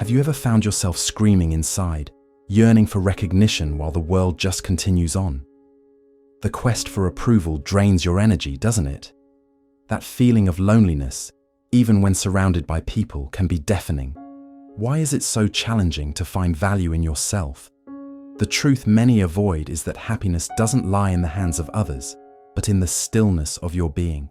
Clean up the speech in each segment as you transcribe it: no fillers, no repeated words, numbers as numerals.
Have you ever found yourself screaming inside, yearning for recognition while the world just continues on? The quest for approval drains your energy, doesn't it? That feeling of loneliness, even when surrounded by people, can be deafening. Why is it so challenging to find value in yourself? The truth many avoid is that happiness doesn't lie in the hands of others, but in the stillness of your being.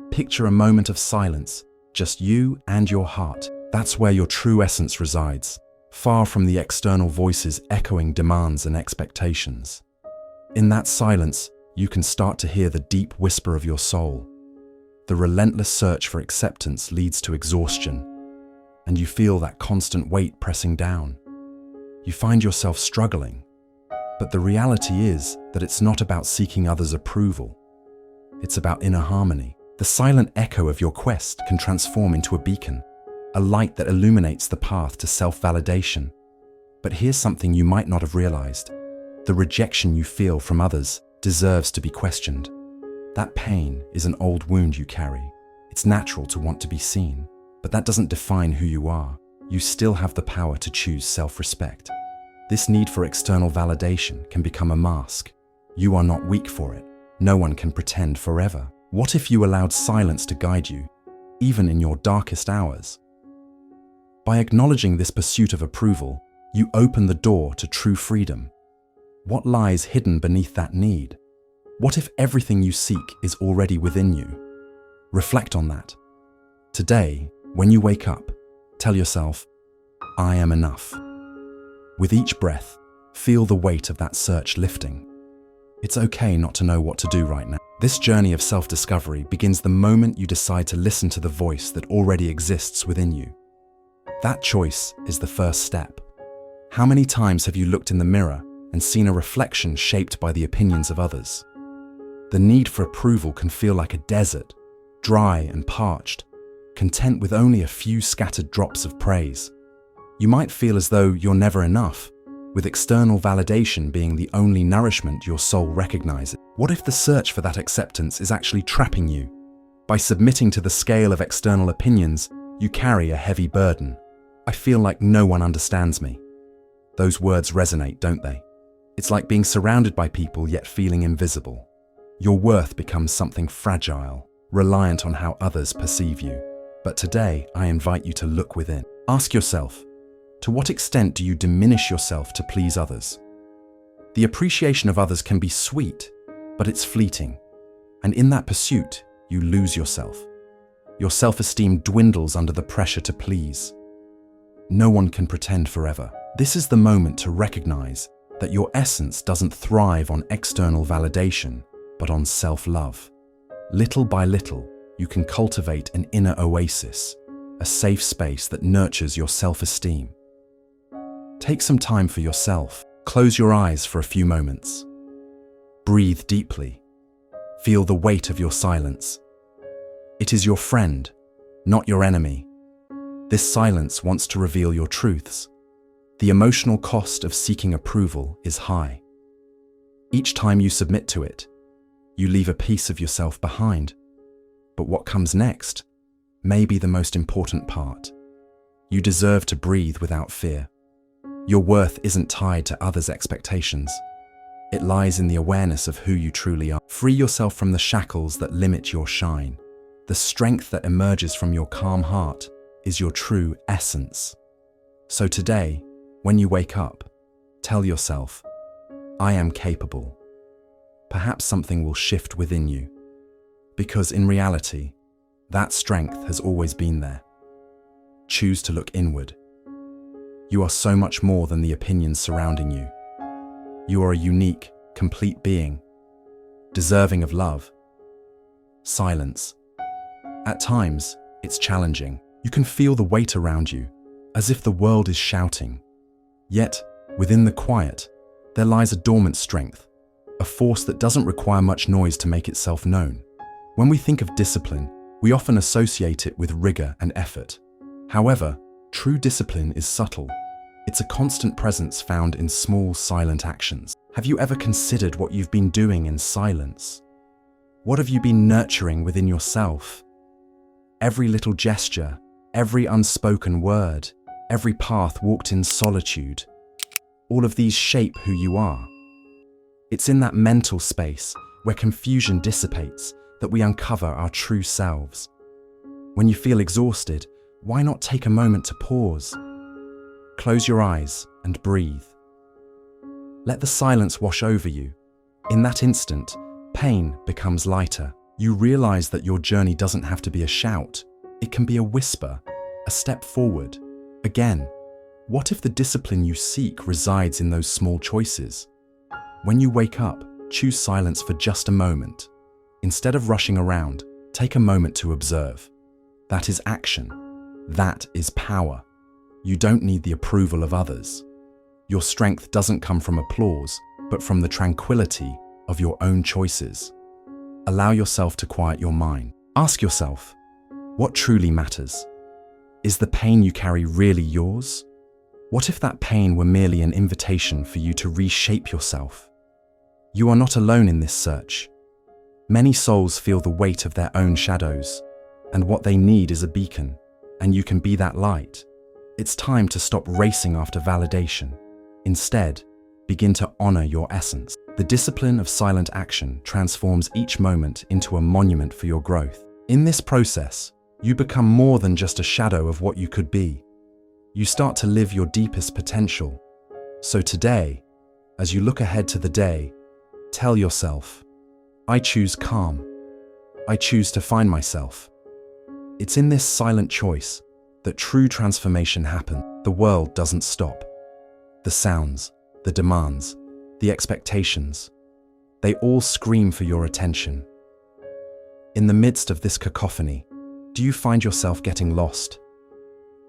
Picture a moment of silence, just you and your heart. That's where your true essence resides, far from the external voices echoing demands and expectations. In that silence, you can start to hear the deep whisper of your soul. The relentless search for acceptance leads to exhaustion, and you feel that constant weight pressing down. You find yourself struggling, but the reality is that it's not about seeking others' approval. It's about inner harmony. The silent echo of your quest can transform into a beacon, a light that illuminates the path to self-validation. But here's something you might not have realized. The rejection you feel from others deserves to be questioned. That pain is an old wound you carry. It's natural to want to be seen, but that doesn't define who you are. You still have the power to choose self-respect. This need for external validation can become a mask. You are not weak for it. No one can pretend forever. What if you allowed silence to guide you, even in your darkest hours? By acknowledging this pursuit of approval, you open the door to true freedom. What lies hidden beneath that need? What if everything you seek is already within you? Reflect on that. Today, when you wake up, tell yourself, I am enough. With each breath, feel the weight of that search lifting. It's okay not to know what to do right now. This journey of self-discovery begins the moment you decide to listen to the voice that already exists within you. That choice is the first step. How many times have you looked in the mirror and seen a reflection shaped by the opinions of others? The need for approval can feel like a desert, dry and parched, content with only a few scattered drops of praise. You might feel as though you're never enough, with external validation being the only nourishment your soul recognizes. What if the search for that acceptance is actually trapping you? By submitting to the scale of external opinions, you carry a heavy burden. I feel like no one understands me. Those words resonate, don't they? It's like being surrounded by people yet feeling invisible. Your worth becomes something fragile, reliant on how others perceive you. But today, I invite you to look within. Ask yourself, to what extent do you diminish yourself to please others? The appreciation of others can be sweet, but it's fleeting. And in that pursuit, you lose yourself. Your self-esteem dwindles under the pressure to please. No one can pretend forever. This is the moment to recognize that your essence doesn't thrive on external validation, but on self-love. Little by little, you can cultivate an inner oasis, a safe space that nurtures your self-esteem. Take some time for yourself. Close your eyes for a few moments. Breathe deeply. Feel the weight of your silence. It is your friend, not your enemy. This silence wants to reveal your truths. The emotional cost of seeking approval is high. Each time you submit to it, you leave a piece of yourself behind. But what comes next may be the most important part. You deserve to breathe without fear. Your worth isn't tied to others' expectations. It lies in the awareness of who you truly are. Free yourself from the shackles that limit your shine. The strength that emerges from your calm heart is your true essence. So today, when you wake up, tell yourself, I am capable. Perhaps something will shift within you. Because in reality, that strength has always been there. Choose to look inward. You are so much more than the opinions surrounding you. You are a unique, complete being, deserving of love. Silence. At times, it's challenging. You can feel the weight around you, as if the world is shouting. Yet, within the quiet, there lies a dormant strength, a force that doesn't require much noise to make itself known. When we think of discipline, we often associate it with rigor and effort. However, true discipline is subtle. It's a constant presence found in small, silent actions. Have you ever considered what you've been doing in silence? What have you been nurturing within yourself? Every little gesture, every unspoken word, every path walked in solitude. All of these shape who you are. It's in that mental space where confusion dissipates that we uncover our true selves. When you feel exhausted, why not take a moment to pause? Close your eyes and breathe. Let the silence wash over you. In that instant, pain becomes lighter. You realize that your journey doesn't have to be a shout. It can be a whisper, a step forward. Again, what if the discipline you seek resides in those small choices? When you wake up, choose silence for just a moment. Instead of rushing around, take a moment to observe. That is action. That is power. You don't need the approval of others. Your strength doesn't come from applause, but from the tranquility of your own choices. Allow yourself to quiet your mind. Ask yourself, what truly matters? Is the pain you carry really yours? What if that pain were merely an invitation for you to reshape yourself? You are not alone in this search. Many souls feel the weight of their own shadows, and what they need is a beacon, and you can be that light. It's time to stop racing after validation. Instead, begin to honor your essence. The discipline of silent action transforms each moment into a monument for your growth. In this process, you become more than just a shadow of what you could be. You start to live your deepest potential. So today, as you look ahead to the day, tell yourself, I choose calm. I choose to find myself. It's in this silent choice that true transformation happens. The world doesn't stop. The sounds, the demands, the expectations, they all scream for your attention. In the midst of this cacophony, do you find yourself getting lost?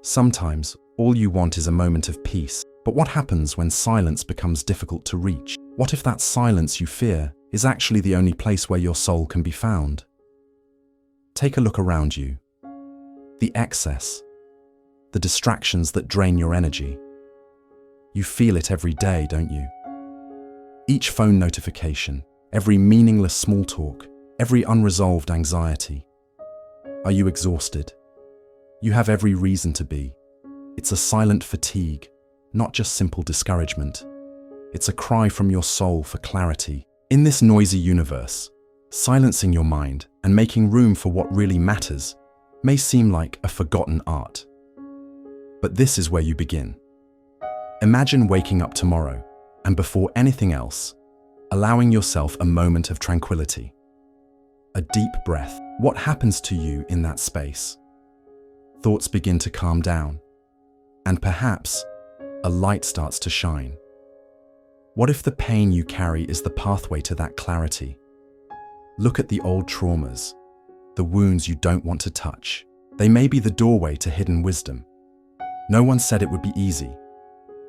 Sometimes, all you want is a moment of peace. But what happens when silence becomes difficult to reach? What if that silence you fear is actually the only place where your soul can be found? Take a look around you. The excess, the distractions that drain your energy. You feel it every day, don't you? Each phone notification, every meaningless small talk, every unresolved anxiety. Are you exhausted? You have every reason to be. It's a silent fatigue, not just simple discouragement. It's a cry from your soul for clarity. In this noisy universe, silencing your mind and making room for what really matters may seem like a forgotten art. But this is where you begin. Imagine waking up tomorrow, and before anything else, allowing yourself a moment of tranquility. A deep breath. What happens to you in that space? Thoughts begin to calm down, and perhaps a light starts to shine. What if the pain you carry is the pathway to that clarity? Look at the old traumas, the wounds you don't want to touch. They may be the doorway to hidden wisdom. No one said it would be easy,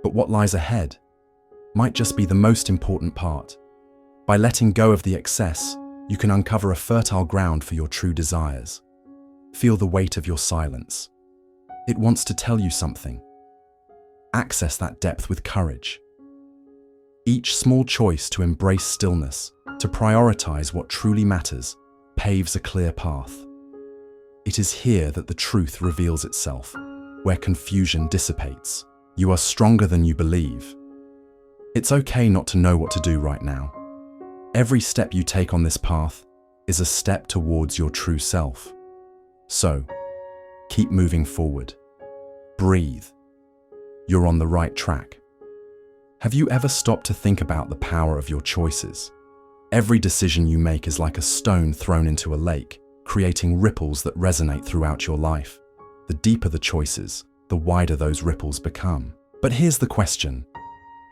but what lies ahead might just be the most important part. By letting go of the excess, you can uncover a fertile ground for your true desires. Feel the weight of your silence. It wants to tell you something. Access that depth with courage. Each small choice to embrace stillness, to prioritize what truly matters, paves a clear path. It is here that the truth reveals itself, where confusion dissipates. You are stronger than you believe. It's okay not to know what to do right now. Every step you take on this path is a step towards your true self. So, keep moving forward. Breathe. You're on the right track. Have you ever stopped to think about the power of your choices? Every decision you make is like a stone thrown into a lake, creating ripples that resonate throughout your life. The deeper the choices, the wider those ripples become. But here's the question.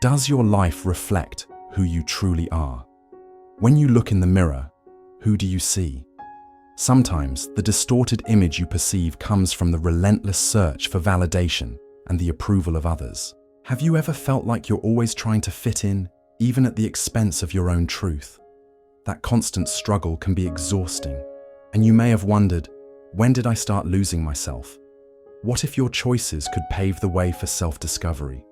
Does your life reflect who you truly are? When you look in the mirror, who do you see? Sometimes the distorted image you perceive comes from the relentless search for validation and the approval of others. Have you ever felt like you're always trying to fit in, even at the expense of your own truth? That constant struggle can be exhausting, and you may have wondered, when did I start losing myself? What if your choices could pave the way for self-discovery?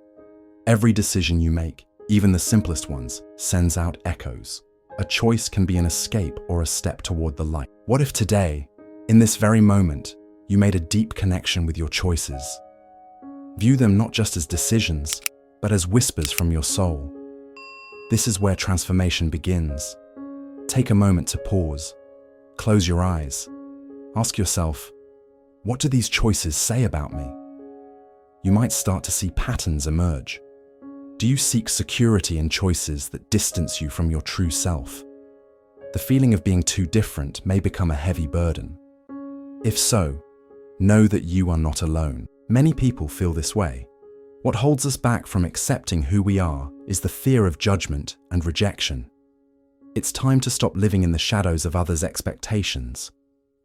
Every decision you make, even the simplest ones, sends out echoes. A choice can be an escape or a step toward the light. What if today, in this very moment, you made a deep connection with your choices? View them not just as decisions, but as whispers from your soul. This is where transformation begins. Take a moment to pause. Close your eyes. Ask yourself, what do these choices say about me? You might start to see patterns emerge. Do you seek security in choices that distance you from your true self? The feeling of being too different may become a heavy burden. If so, know that you are not alone. Many people feel this way. What holds us back from accepting who we are is the fear of judgment and rejection. It's time to stop living in the shadows of others' expectations.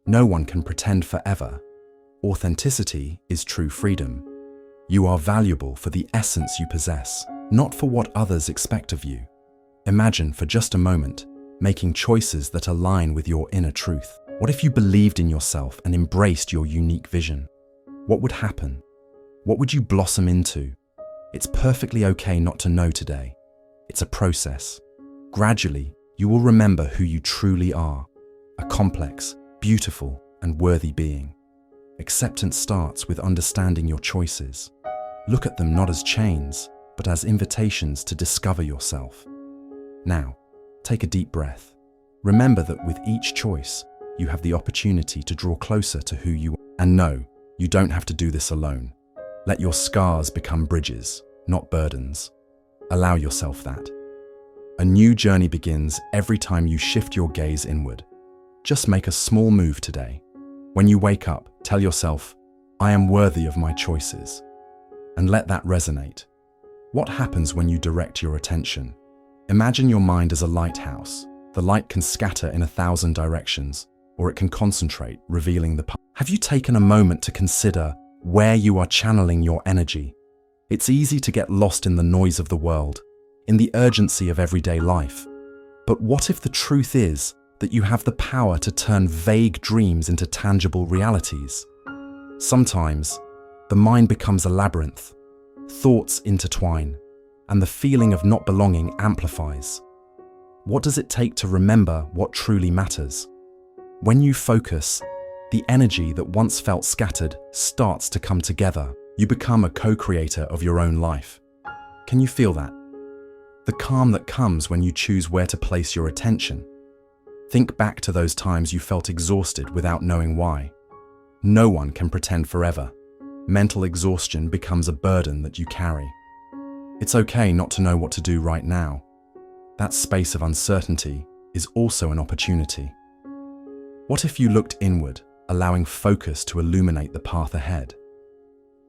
No one can pretend forever. Authenticity is true freedom. You are valuable for the essence you possess, not for what others expect of you. Imagine for just a moment making choices that align with your inner truth. What if you believed in yourself and embraced your unique vision? What would happen? What would you blossom into? It's perfectly okay not to know today. It's a process. Gradually, you will remember who you truly are, a complex, beautiful, and worthy being. Acceptance starts with understanding your choices. Look at them not as chains, but as invitations to discover yourself. Now, take a deep breath. Remember that with each choice, you have the opportunity to draw closer to who you are. And no, you don't have to do this alone. Let your scars become bridges, not burdens. Allow yourself that. A new journey begins every time you shift your gaze inward. Just make a small move today. When you wake up, tell yourself, I am worthy of my choices. And let that resonate. What happens when you direct your attention? Imagine your mind as a lighthouse. The light can scatter in 1,000 directions, or it can concentrate, revealing the path. Have you taken a moment to consider where you are channeling your energy? It's easy to get lost in the noise of the world, in the urgency of everyday life. But what if the truth is that you have the power to turn vague dreams into tangible realities? Sometimes, the mind becomes a labyrinth. Thoughts intertwine, and the feeling of not belonging amplifies. What does it take to remember what truly matters? When you focus, the energy that once felt scattered starts to come together. You become a co-creator of your own life. Can you feel that? The calm that comes when you choose where to place your attention. Think back to those times you felt exhausted without knowing why. No one can pretend forever. Mental exhaustion becomes a burden that you carry. It's okay not to know what to do right now. That space of uncertainty is also an opportunity. What if you looked inward, allowing focus to illuminate the path ahead?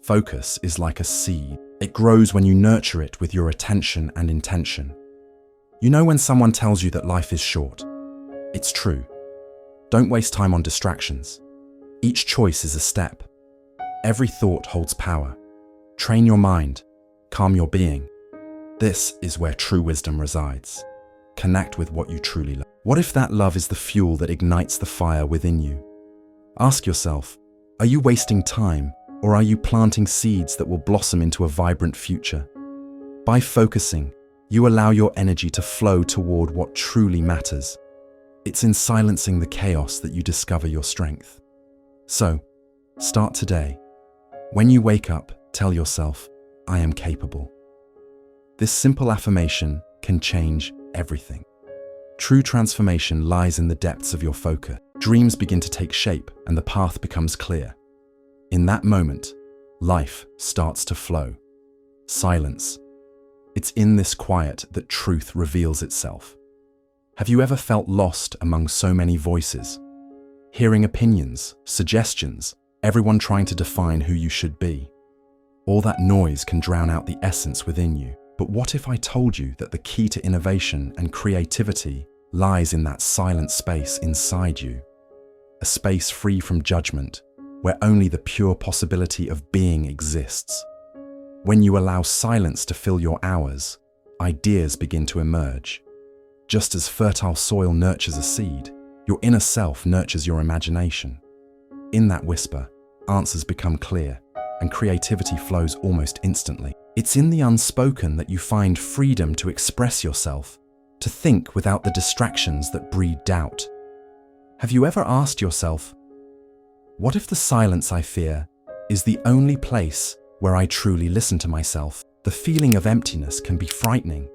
Focus is like a seed. It grows when you nurture it with your attention and intention. You know when someone tells you that life is short? It's true. Don't waste time on distractions. Each choice is a step. Every thought holds power. Train your mind. Calm your being. This is where true wisdom resides. Connect with what you truly love. What if that love is the fuel that ignites the fire within you? Ask yourself, are you wasting time, or are you planting seeds that will blossom into a vibrant future? By focusing, you allow your energy to flow toward what truly matters. It's in silencing the chaos that you discover your strength. So, start today. When you wake up, tell yourself, I am capable. This simple affirmation can change everything. True transformation lies in the depths of your focus. Dreams begin to take shape and the path becomes clear. In that moment, life starts to flow. Silence. It's in this quiet that truth reveals itself. Have you ever felt lost among so many voices? Hearing opinions, suggestions, everyone trying to define who you should be. All that noise can drown out the essence within you. But what if I told you that the key to innovation and creativity lies in that silent space inside you? A space free from judgment, where only the pure possibility of being exists. When you allow silence to fill your hours, ideas begin to emerge. Just as fertile soil nurtures a seed, your inner self nurtures your imagination. In that whisper, answers become clear, and creativity flows almost instantly. It's in the unspoken that you find freedom to express yourself, to think without the distractions that breed doubt. Have you ever asked yourself, what if the silence I fear is the only place where I truly listen to myself. The feeling of emptiness can be frightening,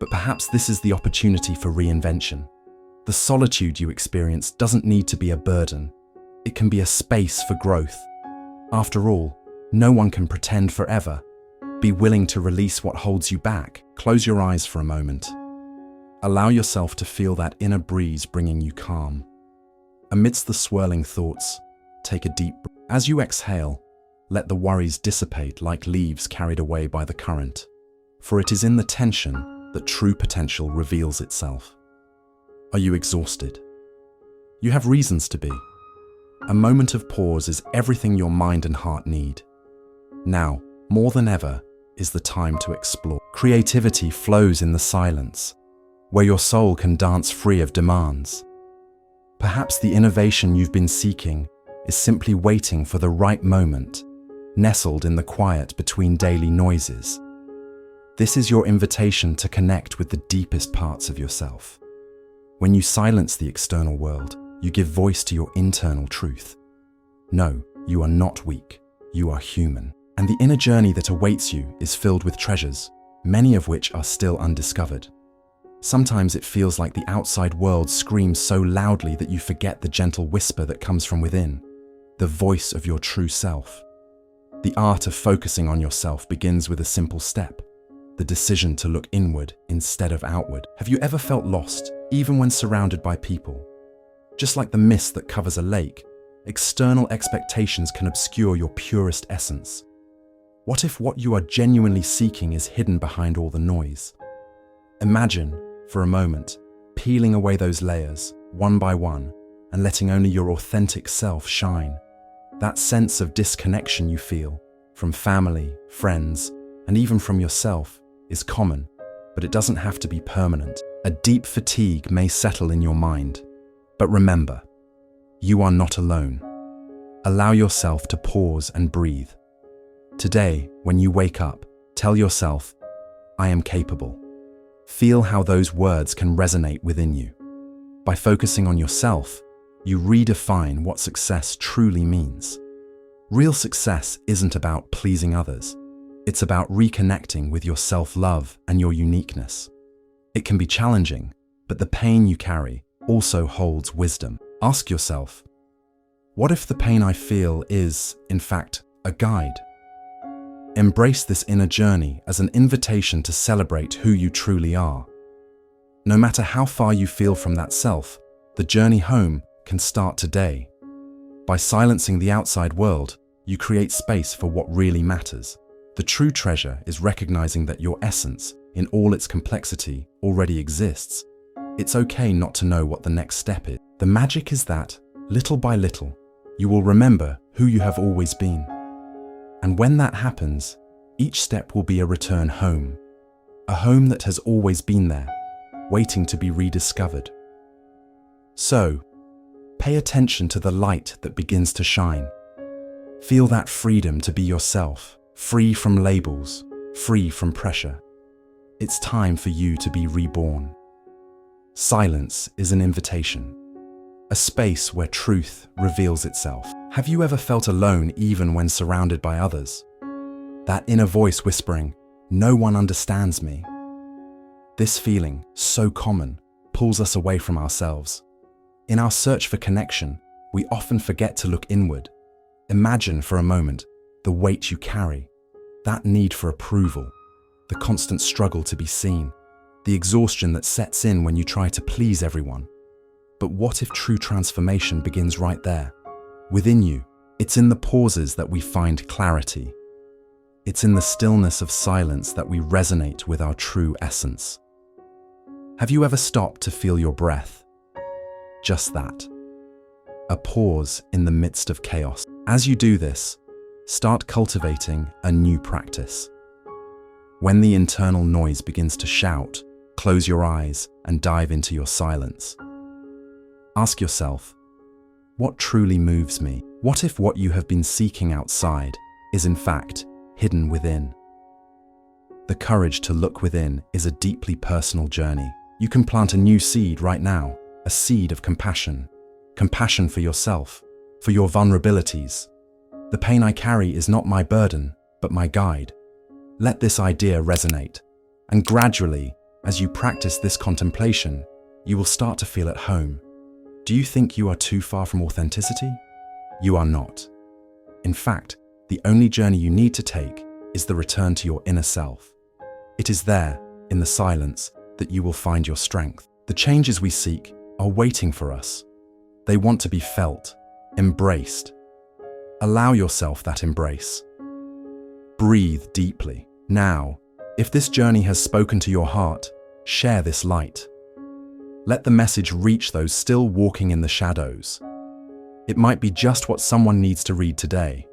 but perhaps this is the opportunity for reinvention. The solitude you experience doesn't need to be a burden. It can be a space for growth. After all, no one can pretend forever. Be willing to release what holds you back. Close your eyes for a moment. Allow yourself to feel that inner breeze bringing you calm. Amidst the swirling thoughts, take a deep breath. As you exhale, let the worries dissipate like leaves carried away by the current. For it is in the tension that true potential reveals itself. Are you exhausted? You have reasons to be. A moment of pause is everything your mind and heart need. Now, more than ever, is the time to explore. Creativity flows in the silence, where your soul can dance free of demands. Perhaps the innovation you've been seeking is simply waiting for the right moment, nestled in the quiet between daily noises. This is your invitation to connect with the deepest parts of yourself. When you silence the external world, you give voice to your internal truth. No, you are not weak, you are human. And the inner journey that awaits you is filled with treasures, many of which are still undiscovered. Sometimes it feels like the outside world screams so loudly that you forget the gentle whisper that comes from within, the voice of your true self. The art of focusing on yourself begins with a simple step, the decision to look inward instead of outward. Have you ever felt lost, even when surrounded by people? Just like the mist that covers a lake, external expectations can obscure your purest essence. What if what you are genuinely seeking is hidden behind all the noise? Imagine, for a moment, peeling away those layers, one by one, and letting only your authentic self shine. That sense of disconnection you feel, from family, friends, and even from yourself, is common, but it doesn't have to be permanent. A deep fatigue may settle in your mind, but remember, you are not alone. Allow yourself to pause and breathe. Today, when you wake up, tell yourself, I am capable. Feel how those words can resonate within you. By focusing on yourself, you redefine what success truly means. Real success isn't about pleasing others. It's about reconnecting with your self-love and your uniqueness. It can be challenging, but the pain you carry also holds wisdom. Ask yourself, what if the pain I feel is, in fact, a guide? Embrace this inner journey as an invitation to celebrate who you truly are. No matter how far you feel from that self, the journey home can start today. By silencing the outside world, you create space for what really matters. The true treasure is recognizing that your essence, in all its complexity, already exists. It's okay not to know what the next step is. The magic is that, little by little, you will remember who you have always been. And when that happens, each step will be a return home. A home that has always been there, waiting to be rediscovered. So, pay attention to the light that begins to shine. Feel that freedom to be yourself, free from labels, free from pressure. It's time for you to be reborn. Silence is an invitation, a space where truth reveals itself. Have you ever felt alone even when surrounded by others? That inner voice whispering, "No one understands me." This feeling, so common, pulls us away from ourselves. In our search for connection, we often forget to look inward. Imagine for a moment the weight you carry, that need for approval, the constant struggle to be seen, the exhaustion that sets in when you try to please everyone. But what if true transformation begins right there, within you? It's in the pauses that we find clarity. It's in the stillness of silence that we resonate with our true essence. Have you ever stopped to feel your breath? Just that. A pause in the midst of chaos. As you do this, start cultivating a new practice. When the internal noise begins to shout, close your eyes and dive into your silence. Ask yourself, what truly moves me? What if what you have been seeking outside is in fact hidden within? The courage to look within is a deeply personal journey. You can plant a new seed right now, a seed of compassion. Compassion for yourself, for your vulnerabilities. The pain I carry is not my burden, but my guide. Let this idea resonate, and gradually, as you practice this contemplation, you will start to feel at home. Do you think you are too far from authenticity? You are not. In fact, the only journey you need to take is the return to your inner self. It is there, in the silence, that you will find your strength. The changes we seek are waiting for us. They want to be felt, embraced. Allow yourself that embrace. Breathe deeply. Now, if this journey has spoken to your heart, share this light. Let the message reach those still walking in the shadows. It might be just what someone needs to read today.